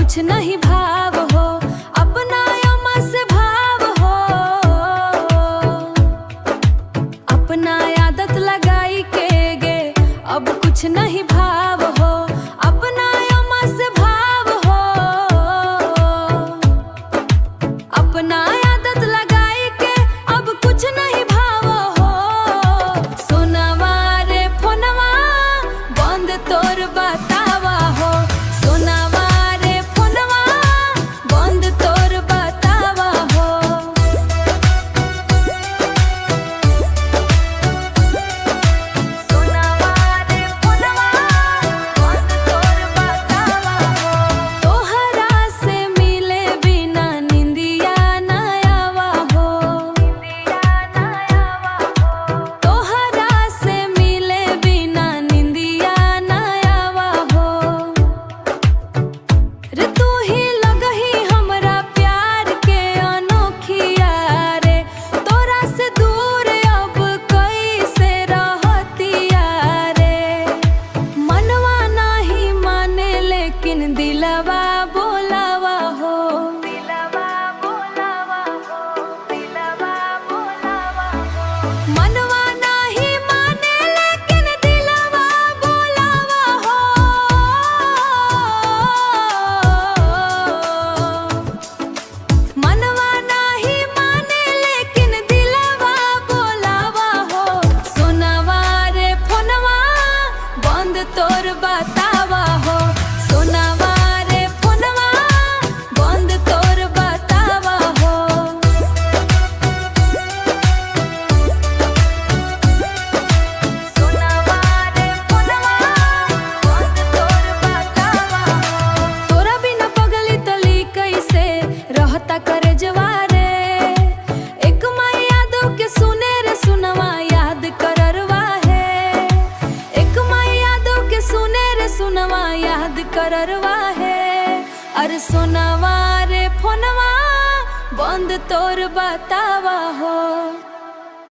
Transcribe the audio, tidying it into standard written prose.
कुछ नहीं भाव हो, अपना यमा से भाव हो। अपना आदत लगाई के गे अब कुछ नहीं भाव हो, अपना यमा से भाव हो। अपना आदत लगाई के अब कुछ नहीं भाव हो। सोनवा रे फोनवा बंद तोर बतावा हो, सोनवा रे फोनवा बंद तोर बतावा हो। सोनवा रे फोनवा बंद तोर बतावा हो। तोहरा से मिले बिना निंदिया ना आवा हो, तोहरा से मिले बिना निंदिया ना आवा हो। रे तू ही लगही हमरा प्यार के अनोखिया रे, तोरा से दूर अब कैसे रहतिया रे। मनवा नाही माने लेकिन दिलवा बोलावा हो, दिलवा बोलावा हो, दिलवा बोलावा हो। मनवा नाही माने लेकिन दिलवा बोलावा हो। मनवा नाही माने लेकिन दिलवा बोलावा हो। सोनवा रे फोनवा बंद तोर बतावा हो, सोनवा रे फोनवा बंद तोर बतावा हो। सोनवा रे फोनवा बंद तोर बतावा हो। तोरा बिना पगली तली कैसे रहता करे जवारे। एक माई यादों के सुने रे सुनवा याद कररवा है। एक माई यादों के सुने रे सुनवा याद कररवा है। अरे सोनवा रे फोनवा बंद तोर बतावा हो।